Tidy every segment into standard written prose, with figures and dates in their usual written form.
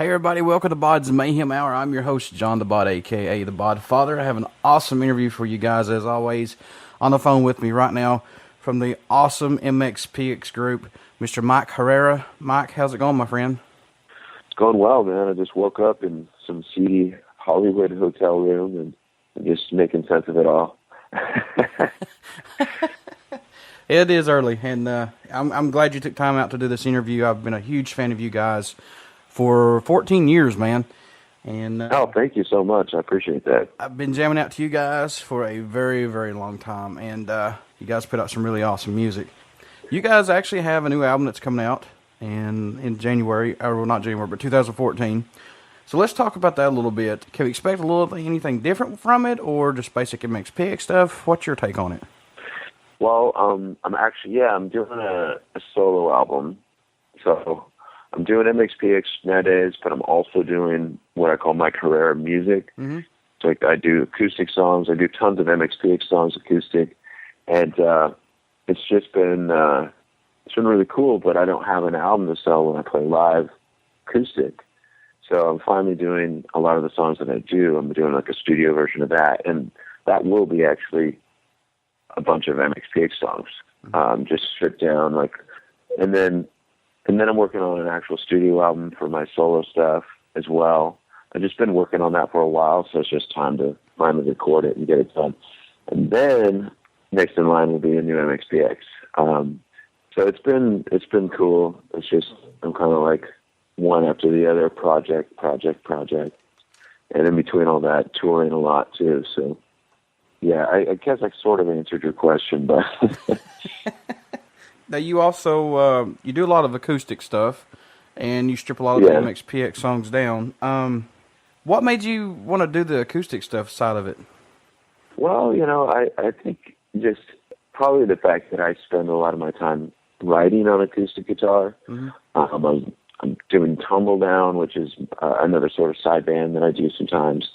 Hey everybody, welcome to BODS Mayhem Hour. I'm your host, John the Bod, aka the Bod Father. I have an awesome interview for you guys, as always. On the phone with me right now from the awesome MXPX group, Mr. Mike Herrera. Mike, how's it going, my friend? It's going well, man. I just woke up in some seedy Hollywood hotel room and just making sense of it all. It is early, and I'm glad you took time out to do this interview. I've been a huge fan of you guys for 14 years, man. And oh, thank you so much. I appreciate that. I've been jamming out to you guys for a very, very long time, and you guys put out some really awesome music. You guys actually have a new album that's coming out in January, or well, not January, but 2014. So let's talk about that a little bit. Can we expect anything different from it, or just basic MXPX stuff? What's your take on it? Well, I'm doing a solo album. So I'm doing MXPX nowadays, but I'm also doing what I call Mike Herrera music. Mm-hmm. So like I do acoustic songs. I do tons of MXPX songs acoustic, and it's been really cool. But I don't have an album to sell when I play live acoustic. So I'm finally doing a lot of the songs that I do. I'm doing like a studio version of that, and that will be actually a bunch of MXPX songs, just stripped down, and then I'm working on an actual studio album for my solo stuff as well. I've just been working on that for a while, so it's just time to finally record it and get it done. And then next in line will be a new MXPX. So it's been cool. It's just I'm kind of like one after the other, project, and in between all that, touring a lot too. So yeah, I guess I sort of answered your question, but. Now, you also, you do a lot of acoustic stuff, and you strip a lot of the MXPX songs down. What made you want to do the acoustic stuff side of it? Well, I think just probably the fact that I spend a lot of my time writing on acoustic guitar. Mm-hmm. I'm doing Tumble Down, which is another sort of side band that I do sometimes.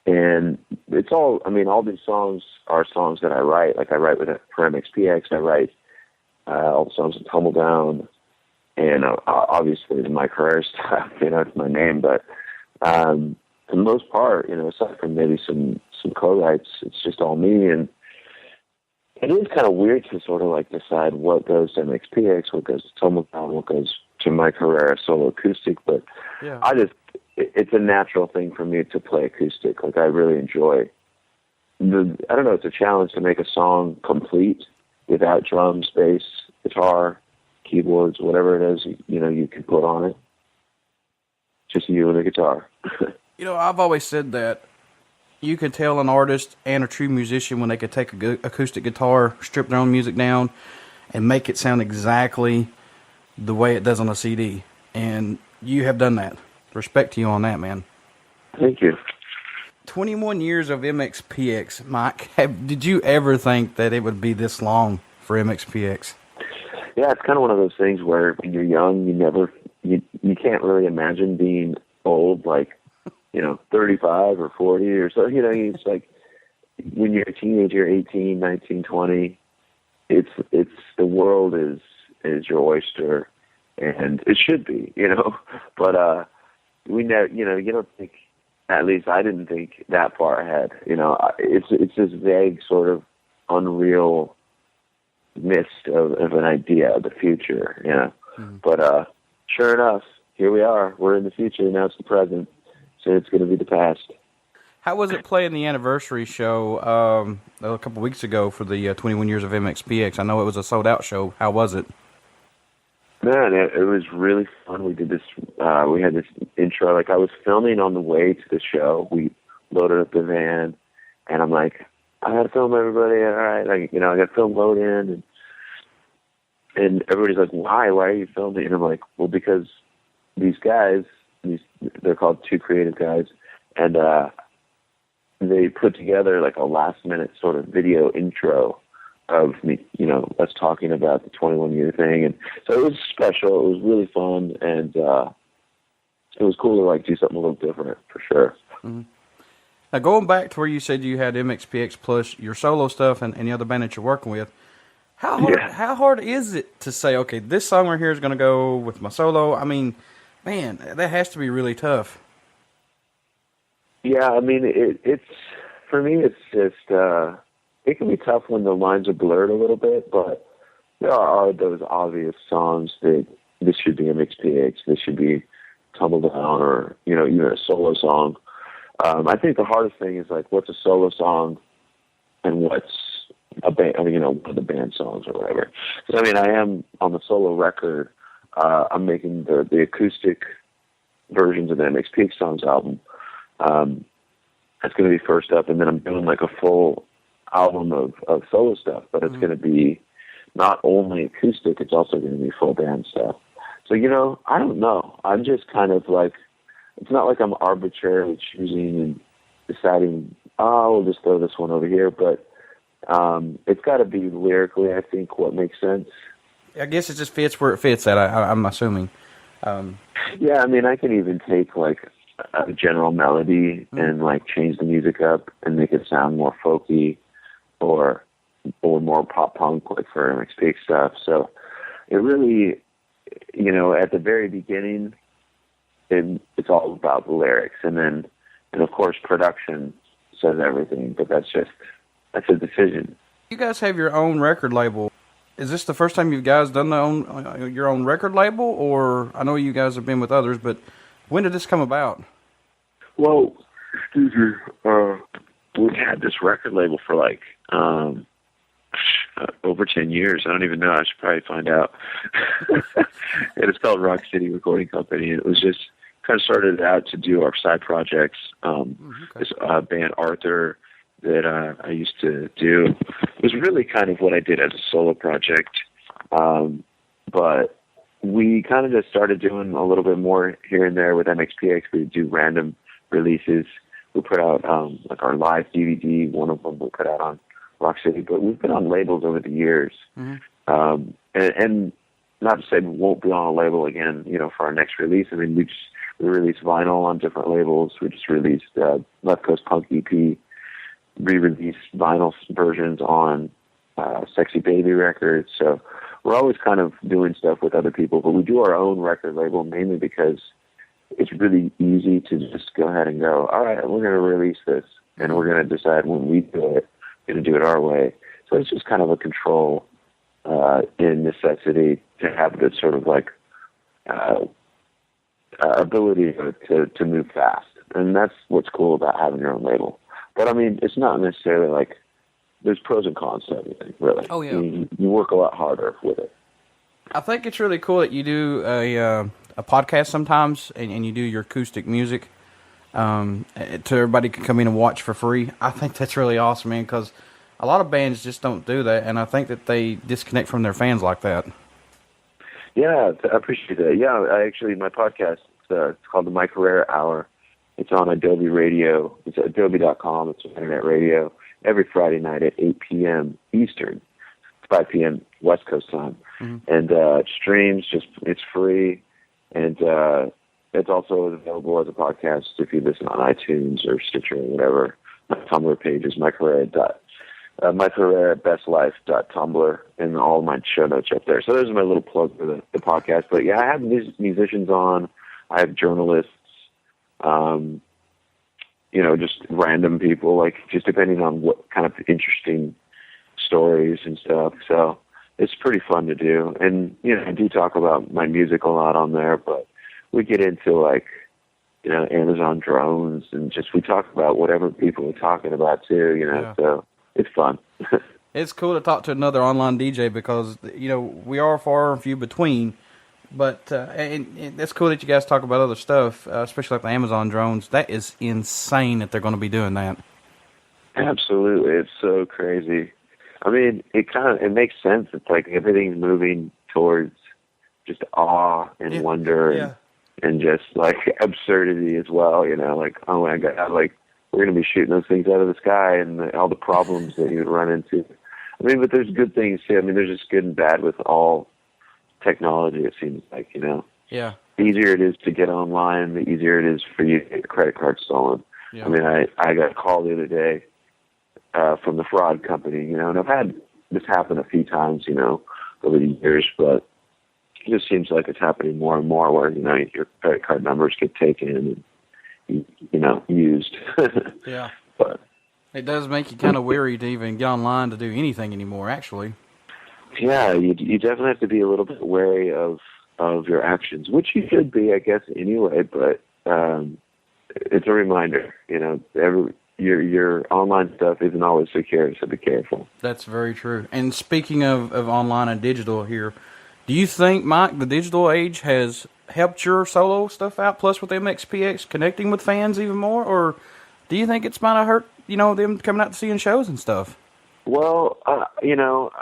And it's all these songs are songs that I write. Like I write for MXPX, I write all the songs in Tumble Down, and obviously the Mike Herrera stuff, it's my name. But for the most part, aside from maybe some co-writes, it's just all me. And it is kind of weird to sort of like decide what goes to MXPX, what goes to Tumble Down, what goes to Mike Herrera solo acoustic. But yeah. It's a natural thing for me to play acoustic. Like I really enjoy I don't know, it's a challenge to make a song complete without drums, bass, guitar, keyboards, whatever it is, you can put on it. Just you and the guitar. I've always said that you can tell an artist and a true musician when they could take a good acoustic guitar, strip their own music down, and make it sound exactly the way it does on a CD. And you have done that. Respect to you on that, man. Thank you. 21 years of MXPX, Mike. Did you ever think that it would be this long for MXPX? Yeah, it's kind of one of those things where when you're young, you can't really imagine being old, like, 35 or 40 or so. It's like when you're a teenager, 18, 19, 20, it's the world is your oyster, and it should be, but we never, you don't think, at least I didn't think that far ahead. It's this vague sort of unreal mist of an idea of the future, Mm-hmm. But sure enough, here we are. We're in the future, now it's the present, so it's going to be the past. How was it playing the anniversary show a couple weeks ago for the 21 years of MXPX? I know it was a sold-out show. How was it? Man, it was really fun. We did this, we had this intro, like I was filming on the way to the show. We loaded up the van, and I'm like, I gotta film everybody, all right, I got film load in, And everybody's like, why are you filming? And I'm like, well, because these guys, they're called two creative guys, and they put together like a last minute sort of video intro of me, us talking about the 21-year thing. And so it was special. It was really fun. And it was cool to like do something a little different for sure. Mm-hmm. Now, going back to where you said you had MXPX plus your solo stuff and the other band that you're working with, how hard is it to say, okay, this song right here is going to go with my solo? I mean, man, that has to be really tough. Yeah, I mean, it's for me, it's just it can be tough when the lines are blurred a little bit, but there are those obvious songs that this should be MXPX, this should be Tumble Down, or even a solo song. I think the hardest thing is like, what's a solo song and what's a band, one of the band songs or whatever. So I mean, I am on the solo record. I'm making the acoustic versions of the MXPX songs album. That's going to be first up, and then I'm doing like a full album of solo stuff, but it's going to be not only acoustic, it's also going to be full band stuff. So, I don't know. I'm just kind of like, it's not like I'm arbitrarily choosing and deciding, we'll just throw this one over here, but it's got to be lyrically, I think, what makes sense. I guess it just fits where it fits at, I'm assuming. Yeah, I mean, I can even take like a general melody and like change the music up and make it sound more folky or more pop punk, like for MXPX stuff. So it really, at the very beginning, it's all about the lyrics, and of course production says everything, but that's a decision. You guys have your own record label. Is this the first time you guys done your own record label, or I know you guys have been with others, but when did this come about? Well, we had this record label for like over 10 years. I don't even know. I should probably find out. And it's called Rock City Recording Company. It was just kind of started out to do our side projects. This band Arthur that I used to do. It was really kind of what I did as a solo project. But we kind of just started doing a little bit more here and there with MXPX. We would do random releases. We put out like our live DVD, one of them we put out on Rock City, but we've been on labels over the years. And not to say we won't be on a label again, for our next release. I mean, we released vinyl on different labels. We just released Left Coast Punk EP, re-released vinyl versions on Sexy Baby Records. So we're always kind of doing stuff with other people, but we do our own record label mainly because it's really easy to just go ahead and go, all right, we're going to release this, and we're going to decide when we do it, we're going to do it our way. So it's just kind of a control in necessity to have this sort of like ability to move fast. And that's what's cool about having your own label. But I mean, it's not necessarily like, there's pros and cons to everything, really. Oh, yeah. You work a lot harder with it. I think it's really cool that you do a podcast sometimes, and you do your acoustic music to everybody can come in and watch for free. I think that's really awesome, man, because a lot of bands just don't do that, and I think that they disconnect from their fans like that. Yeah, I appreciate that. Yeah, my podcast, it's called the Mike Herrera Hour. It's on Adobe Radio. It's adobe.com. It's internet radio every Friday night at 8 p.m. Eastern, 5 p.m. West Coast time. And it streams, it's free, and it's also available as a podcast if you listen on iTunes or Stitcher or whatever. My Tumblr page is Mike Herrera bestlife.tumblr, and all my show notes are up there. So there's my little plug for the podcast. But yeah, I have musicians on. I have journalists, just random people, like just depending on what kind of interesting stories and stuff. So it's pretty fun to do. And, I do talk about my music a lot on there, but we get into like, Amazon drones, and we talk about whatever people are talking about too, so it's fun. It's cool to talk to another online DJ because, we are far and few between, but and it's cool that you guys talk about other stuff, especially like the Amazon drones. That is insane that they're going to be doing that. Absolutely. It's so crazy. I mean, it makes sense. It's like everything's moving towards just awe and wonder and just like absurdity as well, you know, like, oh my God, like we're going to be shooting those things out of the sky and all the problems that you would run into. I mean, but there's good things too. I mean, there's just good and bad with all technology, it seems like, you know. Yeah. The easier it is to get online, the easier it is for you to get your credit card stolen. Yeah. I mean, I got a call the other day from the fraud company, you know, and I've had this happen a few times, you know, over the years, but it just seems like it's happening more and more where, you know, your credit card numbers get taken and, you know, used. Yeah. But it does make you kind of weary to even get online to do anything anymore, actually. Yeah, you definitely have to be a little bit wary of your actions, which you should be, I guess, anyway, but it's a reminder, you know, your online stuff isn't always secure, so be careful. That's very true. And speaking of online and digital here, do you think, Mike, the digital age has helped your solo stuff out, plus with MXPX connecting with fans even more, or do you think it's might have hurt, you know, them coming out to seeing shows and stuff? Well, you know,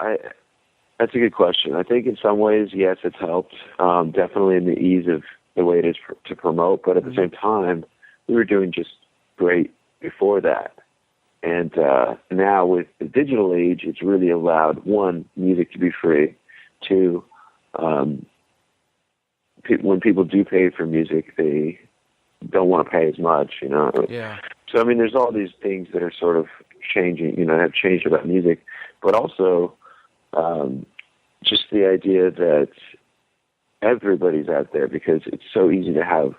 that's a good question. I think in some ways, yes, it's helped, definitely in the ease of the way it is to promote, but at the same time, we were doing just great before that. And now with the digital age, it's really allowed, one, music to be free, two, when people do pay for music, they don't want to pay as much, you know. Yeah. So, I mean, there's all these things that are sort of changing, you know, have changed about music, but also just the idea that everybody's out there because it's so easy to have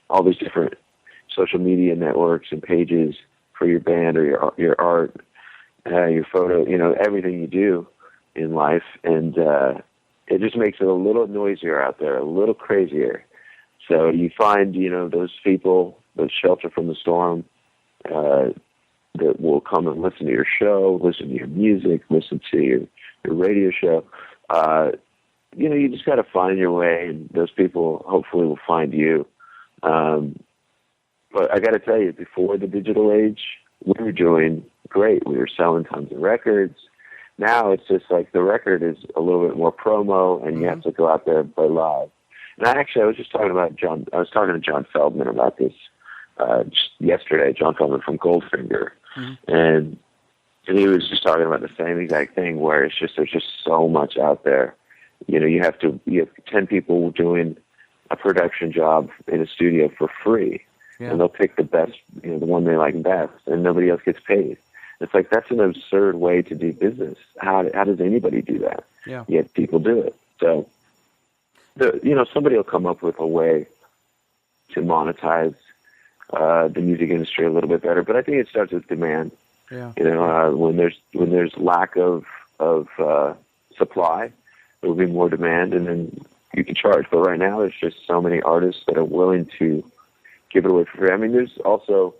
all these different social media networks and pages for your band or your art, your photo, you know, everything you do in life. And it just makes it a little noisier out there, a little crazier. So you find, you know, those people that shelter from the storm that will come and listen to your show, listen to your music, listen to your radio show. You know, you just got to find your way, and those people hopefully will find you. But I got to tell you, before the digital age, we were doing great. We were selling tons of records. Now it's just like the record is a little bit more promo, and you have to go out there and play live. And I was just talking about I was talking to John Feldman about this just yesterday, John Feldman from Goldfinger. And he was just talking about the same exact thing where it's just, there's just so much out there. You know, you have 10 people doing a production job in a studio for free. Yeah. And they'll pick the best, you know, the one they like best, and nobody else gets paid. It's like, that's an absurd way to do business. How does anybody do that? Yeah. Yet people do it. So, you know, somebody will come up with a way to monetize the music industry a little bit better. But I think it starts with demand. Yeah. You know, when there's lack of supply, there will be more demand, and then you can charge. But right now, there's just so many artists that are willing to give it away for free. I mean, there's also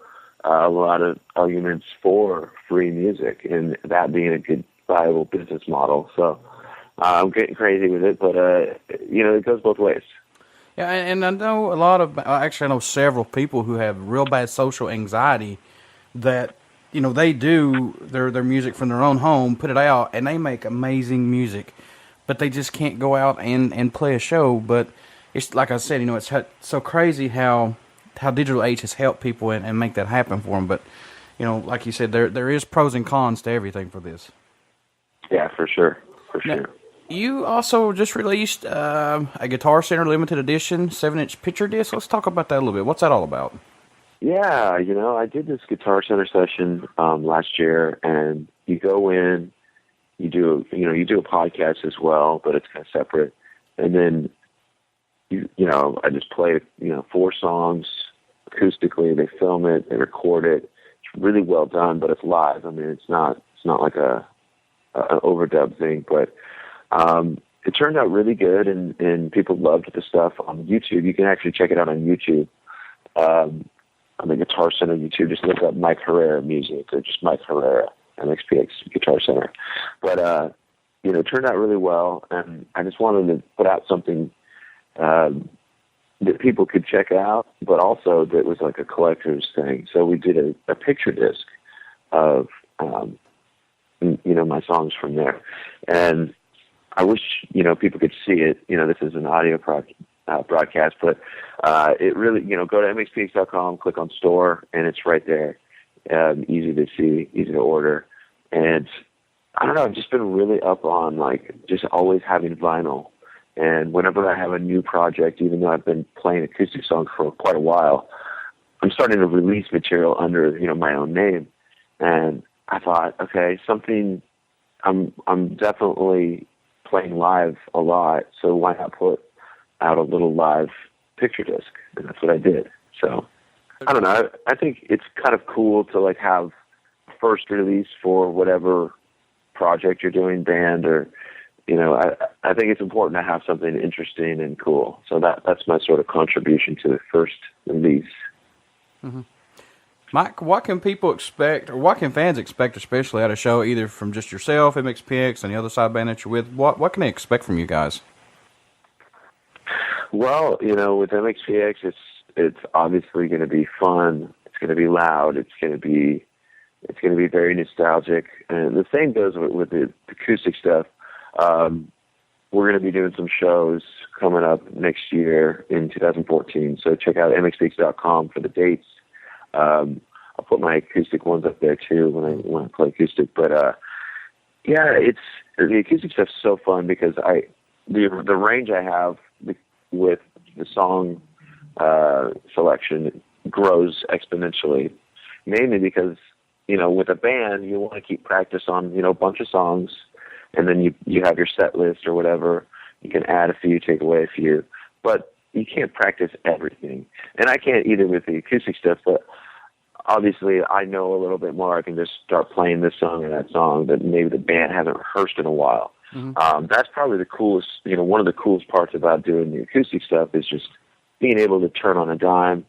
a lot of arguments for free music, and that being a good, viable business model. So I'm getting crazy with it, but you know, it goes both ways. Yeah, and I know I know several people who have real bad social anxiety that, you know, they do their music from their own home, put it out, and they make amazing music, but they just can't go out and play a show. But it's like I said, you know, it's so crazy how digital age has helped people and make that happen for them. But, you know, like you said, there is pros and cons to everything for this. Yeah, for sure. Now, you also just released a Guitar Center limited edition 7-inch picture disc. Let's talk about that a little bit. What's that all about? Yeah, you know, I did this Guitar Center session last year, and you go in, you do a podcast as well, but it's kind of separate. And then, you know, I just play, you know, 4 songs acoustically. They film it, they record it. It's really well done, but it's live. I mean, it's not like an overdub thing, but it turned out really good, and people loved the stuff on YouTube. You can actually check it out on YouTube. On the Guitar Center YouTube, just look up Mike Herrera music, or just Mike Herrera, MXPX Guitar Center. But, you know, it turned out really well, and I just wanted to put out something that people could check out, but also that was like a collector's thing. So we did a picture disc of, you know, my songs from there. And I wish, people could see it. This is an audio broadcast, but it really, go to MXPX.com, click on store, and it's right there. Easy to see, easy to order. And I don't know, I've just been really up on, just always having vinyl. And whenever I have a new project, even though I've been playing acoustic songs for quite a while, I'm starting to release material under, my own name. And I thought, okay, I'm definitely playing live a lot, so why not put out a little live picture disc? And that's what I did. So, I don't know, I think it's kind of cool to, have a first release for whatever project you're doing, band, or, I think it's important to have something interesting and cool. So that's my sort of contribution to the first release. Mm-hmm. Mike, what can people expect, or what can fans expect, especially at a show, either from just yourself, MXPX, and the other side band that you're with? What can they expect from you guys? Well, with MXPX, it's obviously going to be fun. It's going to be loud. It's going to be very nostalgic. And the same goes with the acoustic stuff. We're going to be doing some shows coming up next year in 2014. So check out MXPX.com for the dates. I'll put my acoustic ones up there too when I play acoustic. But the acoustic stuff's so fun because the range I have with the song selection grows exponentially, mainly because with a band you want to keep practice on a bunch of songs, and then you have your set list or whatever. You can add a few, take away a few, but you can't practice everything. And I can't either with the acoustic stuff, but obviously I know a little bit more. I can just start playing this song or that song that maybe the band hasn't rehearsed in a while. Mm-hmm. That's probably the coolest, one of the coolest parts about doing the acoustic stuff is just being able to turn on a dime,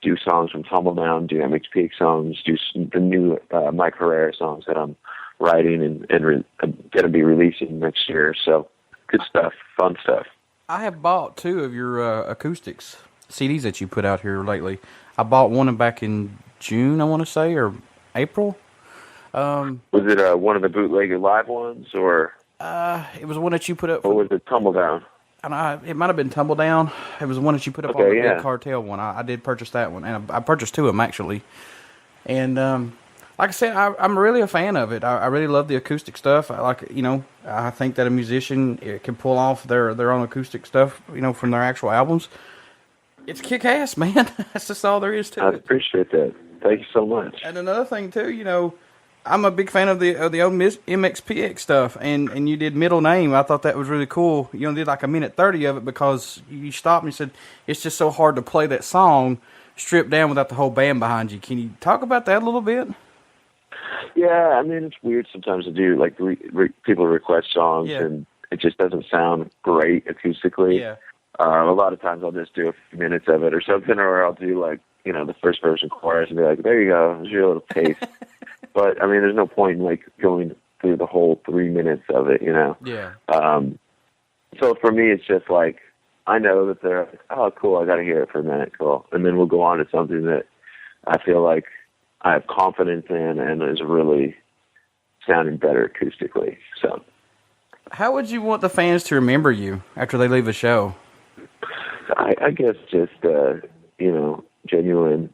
do songs from Tumbledown, do MXPX songs, do the new Mike Herrera songs that I'm writing and going to be releasing next year. So good stuff, fun stuff. I have bought 2 of your acoustics CDs that you put out here lately. I bought one back in June, I want to say, or April. Was it one of the bootleg live ones, or? It was one that you put up. Or was it Tumbledown? And it might have been Tumbledown. It was the one that you put up on the Big Cartel one. I did purchase that one, and I purchased 2 of them actually. And like I said, I'm really a fan of it. I really love the acoustic stuff. I think that a musician can pull off their own acoustic stuff, from their actual albums. It's kick-ass, man. That's just all there is to it. I appreciate that. Thank you so much. And another thing too, I'm a big fan of the old MXPX stuff, and you did Middle Name. I thought that was really cool. You only did like a minute 30 of it because you stopped and you said it's just so hard to play that song stripped down without the whole band behind you. Can you talk about that a little bit? Yeah, I mean, it's weird sometimes to do, people request songs, and it just doesn't sound great acoustically. Yeah. A lot of times I'll just do a few minutes of it or something, or I'll do, the first verse and chorus and be like, there you go, here's your little taste. But, I mean, there's no point in, going through the whole 3 minutes of it, Yeah. So for me, it's just I know that they're oh, cool, I got to hear it for a minute, cool. And then we'll go on to something that I feel like I have confidence in and is really sounding better acoustically. So, how would you want the fans to remember you after they leave a show? I guess just, genuine.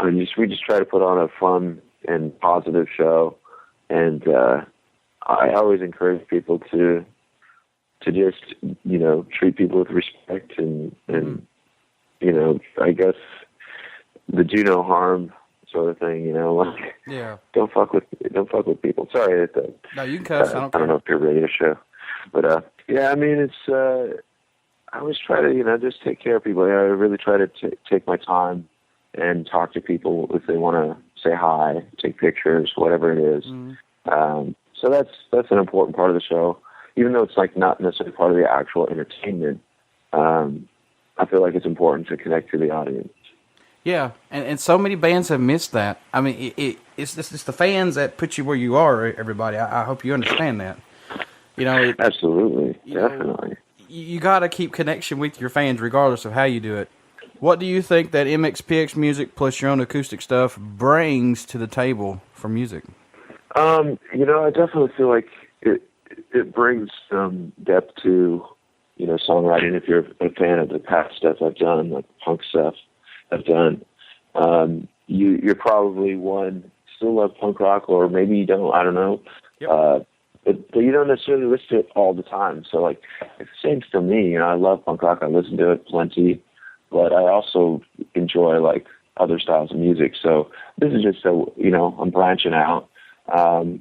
We just try to put on a fun and positive show. And I always encourage people to just, treat people with respect and I guess the do no harm sort of thing, yeah. Don't fuck with people. Sorry. No, you can cuss. I don't know if you're ready to show. But, yeah, I mean, it's, I always try to, just take care of people. I really try to take my time and talk to people if they want to say hi, take pictures, whatever it is. Mm-hmm. So that's an important part of the show, even though it's not necessarily part of the actual entertainment. I feel like it's important to connect to the audience. Yeah, and so many bands have missed that. I mean, it's the fans that put you where you are, everybody. I hope you understand that. Absolutely, definitely. You got to keep connection with your fans regardless of how you do it. What do you think that MXPX music plus your own acoustic stuff brings to the table for music? I definitely feel like it brings some depth to, you know, songwriting. If you're a fan of the past stuff I've done, like punk stuff I've done, you're probably still love punk rock, or maybe you don't. I don't know. Yep. But you don't necessarily listen to it all the time. So like, it's the same for me. You know, I love punk rock. I listen to it plenty, but I also enjoy like other styles of music. So this is just you know, I'm branching out. I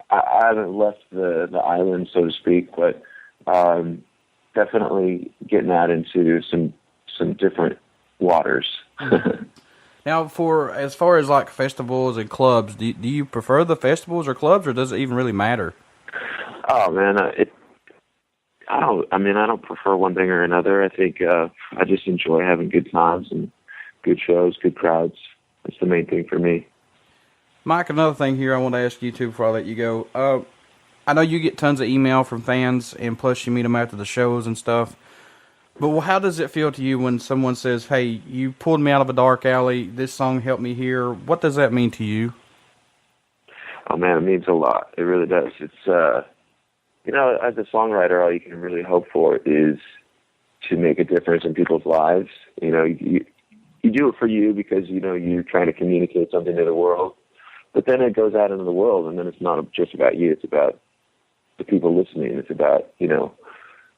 haven't left the island, so to speak, but definitely getting out into some different waters. Now, as far as like festivals and clubs, do you prefer the festivals or clubs, or does it even really matter? Oh man, I don't prefer one thing or another. I think I just enjoy having good times and good shows, good crowds. That's the main thing for me. Mike, another thing here I want to ask you too before I let you go. I know you get tons of email from fans, and plus you meet them after the shows and stuff. But how does it feel to you when someone says, "Hey, you pulled me out of a dark alley. This song helped me here"? What does that mean to you? Oh man, it means a lot. It really does. It's you know, as a songwriter, all you can really hope for is to make a difference in people's lives. You know, you do it for you because, you know, you're trying to communicate something to the world. But then it goes out into the world, and then it's not just about you. It's about the people listening. It's about, you know,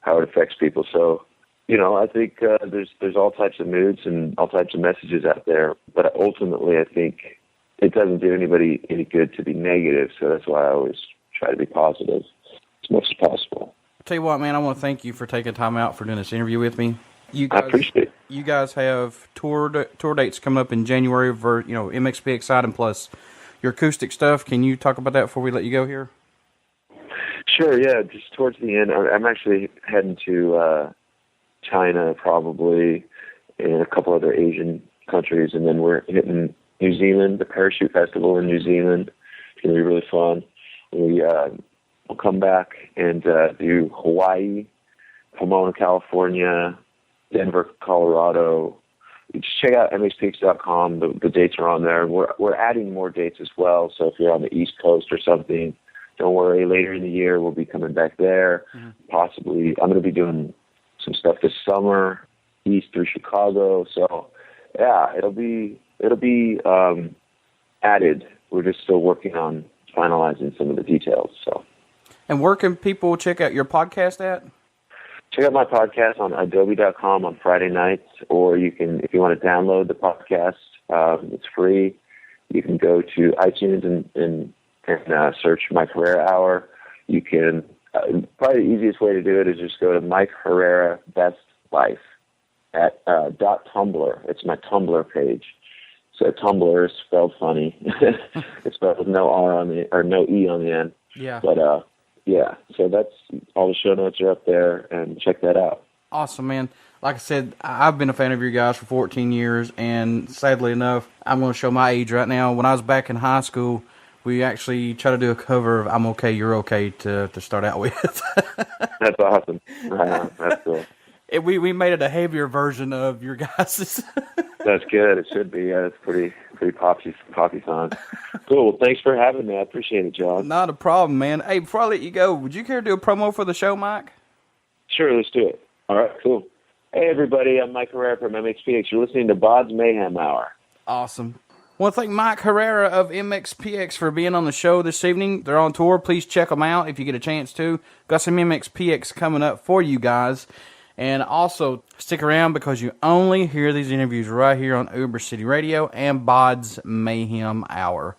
how it affects people. So, you know, I think there's all types of moods and all types of messages out there. But ultimately, I think it doesn't do anybody any good to be negative. So that's why I always try to be positive as much as possible. I'll tell you what, man, I want to thank you for taking time out for doing this interview with me. I appreciate it. You guys have tour dates coming up in January for, you know, MXPX side and plus your acoustic stuff. Can you talk about that before we let you go here? Sure, yeah. Just towards the end, I'm actually heading to China probably, and a couple other Asian countries, and then we're hitting New Zealand, the Parachute Festival in New Zealand. It's going to be really fun. We'll come back and do Hawaii, Pomona, California, Denver, Colorado. You just check out MXPX.com. The dates are on there. We're adding more dates as well. So if you're on the East Coast or something, don't worry. Later in the year, we'll be coming back there. Mm-hmm. Possibly, I'm going to be doing some stuff this summer, east through Chicago. So yeah, it'll be added. We're just still working on finalizing some of the details. So. And where can people check out your podcast at? Check out my podcast on adobe.com on Friday nights, or you can, if you want to download the podcast, it's free. You can go to iTunes and search Mike Herrera Hour. You can, probably the easiest way to do it is just go to Mike Herrera Best Life at .tumblr. It's my Tumblr page. So Tumblr is spelled funny. It's spelled with no R on the, or no E on the end. Yeah. But yeah, so that's all. The show notes are up there, and check that out. Awesome, man. Like I said, I've been a fan of you guys for 14 years, and sadly enough, I'm going to show my age right now. When I was back in high school, we actually tried to do a cover of I'm Okay, You're Okay to start out with. That's awesome. That's cool. We made it a heavier version of your guys'. That's good. It should be. Yeah, it's pretty poppy song. Cool. Well, thanks for having me. I appreciate it, John. Not a problem, man. Hey, before I let you go, would you care to do a promo for the show, Mike? Sure, let's do it. All right, cool. Hey, everybody. I'm Mike Herrera from MXPX. You're listening to BODS Mayhem Hour. Awesome. I want to thank Mike Herrera of MXPX for being on the show this evening. They're on tour. Please check them out if you get a chance to. Got some MXPX coming up for you guys. And also, stick around because you only hear these interviews right here on Uber City Radio and BODS Mayhem Hour.